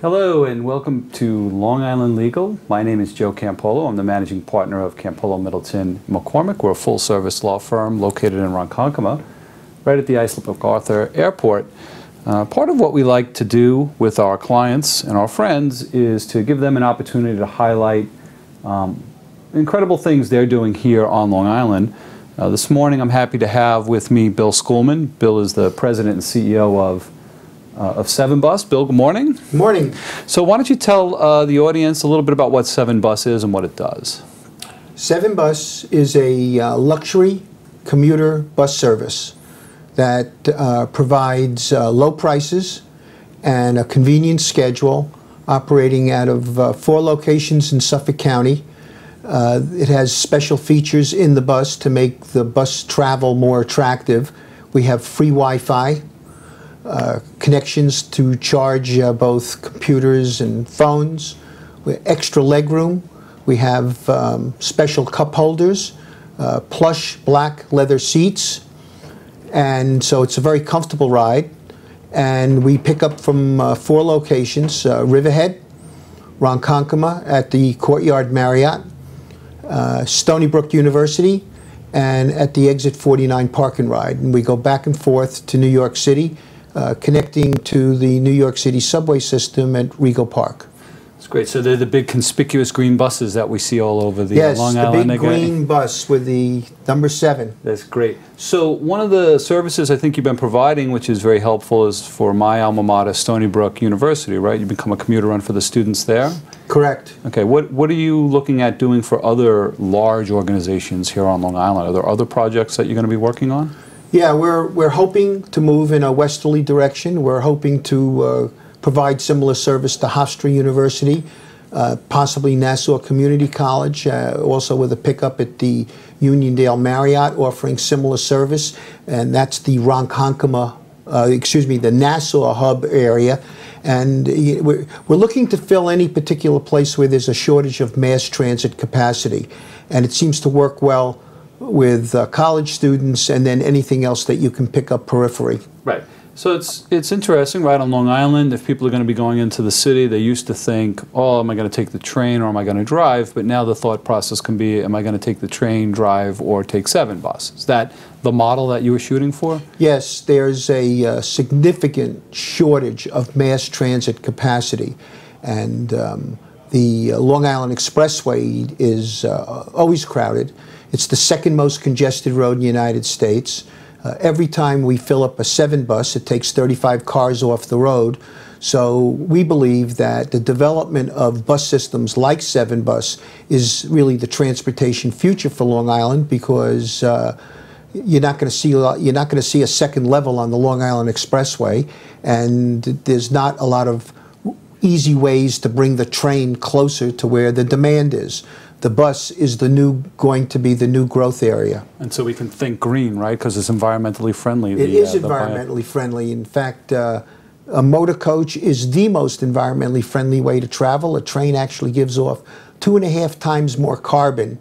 Hello and welcome to Long Island Legal. My name is Joe Campolo. I'm the managing partner of Campolo Middleton McCormick. We're a full-service law firm located in Ronkonkoma, right at the Islip MacArthur Airport. Part of what we like to do with our clients and our friends is to give them an opportunity to highlight incredible things they're doing here on Long Island. This morning I'm happy to have with me Bill Schoolman. Bill is the president and CEO of 7Bus. Bill, good morning. Good morning. So why don't you tell the audience a little bit about what 7Bus is and what it does? 7Bus is a luxury commuter bus service that provides low prices and a convenient schedule, operating out of 4 locations in Suffolk County. It has special features in the bus to make the bus travel more attractive. We have free Wi-Fi, connections to charge both computers and phones, extra legroom. We have special cup holders, plush black leather seats, and so it's a very comfortable ride. And we pick up from 4 locations: Riverhead, Ronkonkoma at the Courtyard Marriott, Stony Brook University, and at the Exit 49 Park and Ride. And we go back and forth to New York City, connecting to the New York City subway system at Rego Park. That's great. So they're the big conspicuous green buses that we see all over the Long Island. Yes, the big green bus with the number 7. That's great. So one of the services I think you've been providing, which is very helpful, is for my alma mater, Stony Brook University, right? You become a commuter run for the students there? Correct. Okay. What are you looking at doing for other large organizations here on Long Island? Are there other projects that you're going to be working on? Yeah, we're hoping to move in a westerly direction. We're hoping to provide similar service to Hofstra University, possibly Nassau Community College, also with a pickup at the Uniondale Marriott offering similar service, and that's the Ronkonkoma, the Nassau hub area. And we're looking to fill any particular place where there's a shortage of mass transit capacity, and it seems to work well with college students and then anything else that you can pick up periphery. Right. So it's interesting, right, on Long Island, if people are going to be going into the city, they used to think, oh, am I going to take the train or am I going to drive? But now the thought process can be, am I going to take the train, drive, or take 7Bus? Is that the model that you were shooting for? Yes, there's a significant shortage of mass transit capacity. And the Long Island Expressway is always crowded. It's the 2nd most congested road in the United States. Every time we fill up a 7Bus, it takes 35 cars off the road. So we believe that the development of bus systems like 7Bus is really the transportation future for Long Island, because you're not going to see a 2nd level on the Long Island Expressway, and there's not a lot of easy ways to bring the train closer to where the demand is. The bus is going to be the new growth area. And so we can think green, right? Because it's environmentally friendly. It is environmentally friendly. In fact, a motor coach is the most environmentally friendly way to travel. A train actually gives off 2.5 times more carbon,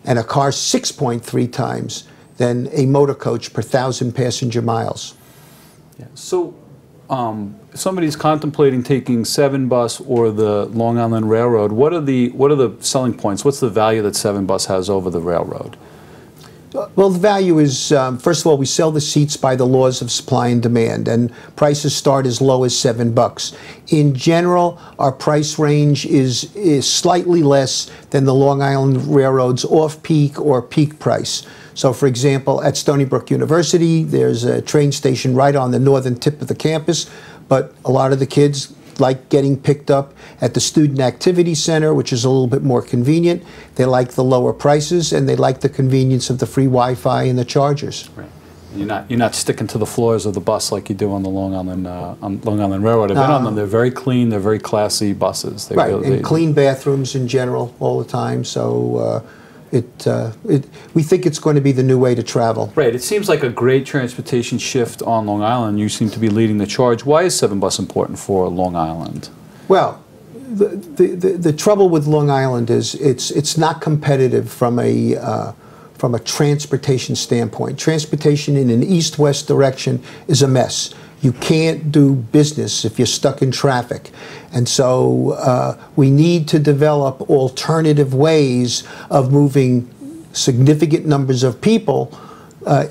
and a car 6.3 times than a motor coach per 1,000 passenger miles. Yeah. So somebody's contemplating taking 7Bus or the Long Island Railroad. What are the selling points? What's the value that 7Bus has over the railroad? Well, the value is, first of all, we sell the seats by the laws of supply and demand, and prices start as low as $7. In general, our price range is slightly less than the Long Island Railroad's off-peak or peak price. So, for example, at Stony Brook University, there's a train station right on the northern tip of the campus, but a lot of the kids like getting picked up at the Student Activity Center, which is a little bit more convenient. They like the lower prices, and they like the convenience of the free Wi-Fi and the chargers. Right. You're not sticking to the floors of the bus like you do on the Long Island Railroad. I've been on them. They're very clean. They're very classy buses. Right, and clean bathrooms in general all the time. So we think it's going to be the new way to travel. Right. It seems like a great transportation shift on Long Island. You seem to be leading the charge. Why is 7Bus important for Long Island? Well, the trouble with Long Island is it's not competitive from a transportation standpoint. Transportation in an east-west direction is a mess. You can't do business if you're stuck in traffic. And so we need to develop alternative ways of moving significant numbers of people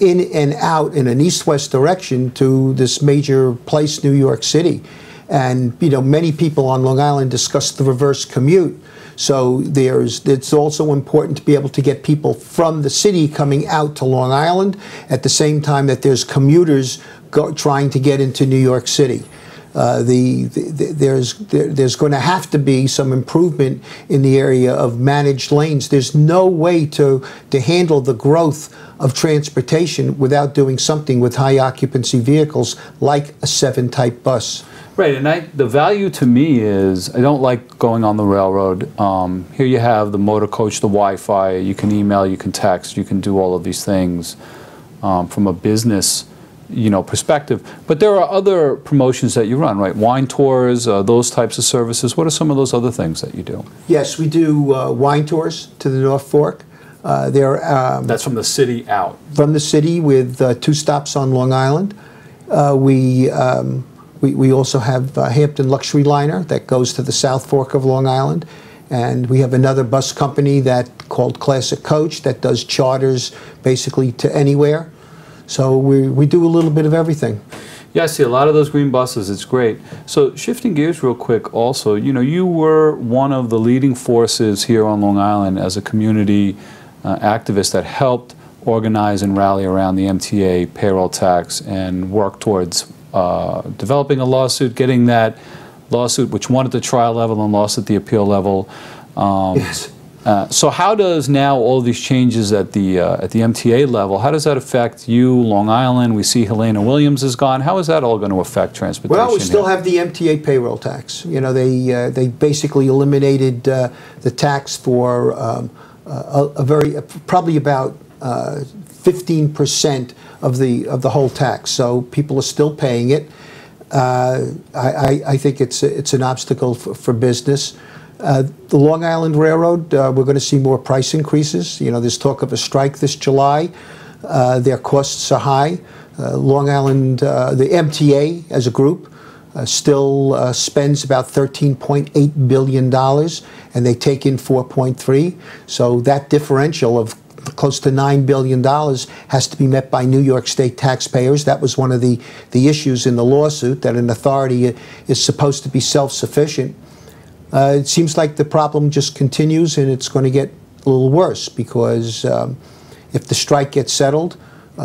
in and out in an east-west direction to this major place, New York City. And many people on Long Island discuss the reverse commute. So it's also important to be able to get people from the city coming out to Long Island at the same time that there's commuters trying to get into New York City. There's going to have to be some improvement in the area of managed lanes. There's no way to handle the growth of transportation without doing something with high occupancy vehicles like a 7-type bus. Right, and the value to me is, I don't like going on the railroad. Here you have the motor coach, the Wi-Fi, you can email, you can text, you can do all of these things from a business perspective. But there are other promotions that you run, right? Wine tours, those types of services. What are some of those other things that you do? Yes, we do wine tours to the North Fork. That's from the city out? From the city with 2 stops on Long Island. We also have Hampton Luxury Liner that goes to the South Fork of Long Island. And we have another bus company called Classic Coach that does charters basically to anywhere. So we do a little bit of everything. Yeah, I see a lot of those green buses. It's great. So shifting gears real quick also, you were one of the leading forces here on Long Island as a community activist that helped organize and rally around the MTA payroll tax and work towards developing a lawsuit, getting that lawsuit, which won at the trial level and lost at the appeal level. Yes. So how does now all these changes at the MTA level, how does that affect you, Long Island? We see Helena Williams is gone. How is that all going to affect transportation? Well, we still have the MTA payroll tax. They basically eliminated the tax for probably about 15% of the whole tax. So people are still paying it. I think it's an obstacle for business. The Long Island Railroad, we're going to see more price increases. There's talk of a strike this July. Their costs are high. Long Island, the MTA as a group, still spends about $13.8 billion, and they take in 4.3. So that differential of close to $9 billion has to be met by New York State taxpayers. That was one of the issues in the lawsuit, that an authority is supposed to be self-sufficient. It seems like the problem just continues, and it's going to get a little worse because if the strike gets settled,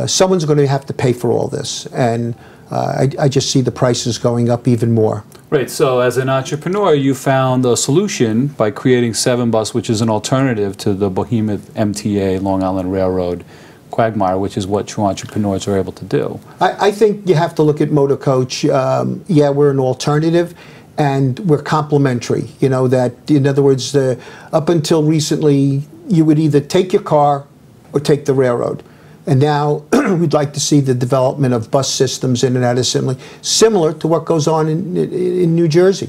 someone's going to have to pay for all this. And I just see the prices going up even more. Right, so as an entrepreneur, you found a solution by creating 7-Bus, which is an alternative to the behemoth MTA, Long Island Railroad quagmire, which is what true entrepreneurs are able to do. I think you have to look at Motor Coach. Yeah, we're an alternative, and we're complementary. That, in other words, up until recently, you would either take your car or take the railroad. And now we'd like to see the development of bus systems in and out assembly, similar to what goes on in New Jersey.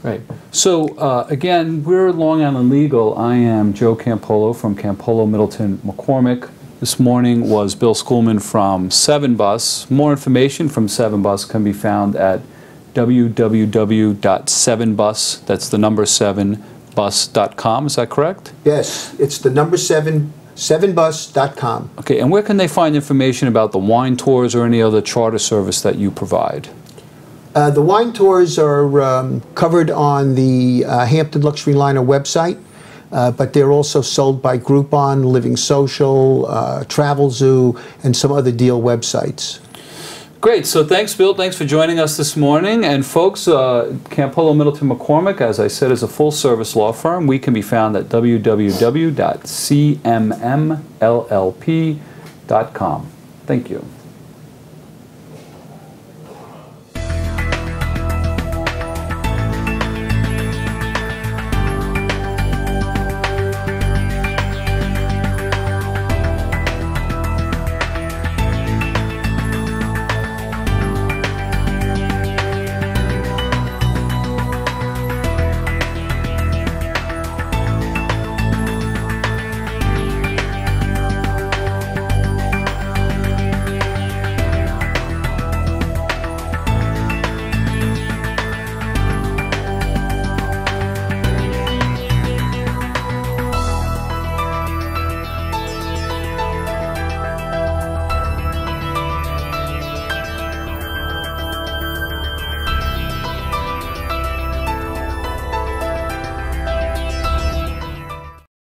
Right. So, again, we're Long Island Legal. I am Joe Campolo from Campolo, Middleton, McCormick. This morning was Bill Schoolman from 7-Bus. More information from 7-Bus can be found at www.7bus, that's the number 7bus.com, is that correct? Yes, it's the number 7bus.com. Okay, and where can they find information about the wine tours or any other charter service that you provide? The wine tours are covered on the Hampton Luxury Liner website, but they're also sold by Groupon, Living Social, Travel Zoo, and some other deal websites. Great. So thanks, Bill. Thanks for joining us this morning. And folks, Campolo Middleton McCormick, as I said, is a full-service law firm. We can be found at www.cmmllp.com. Thank you.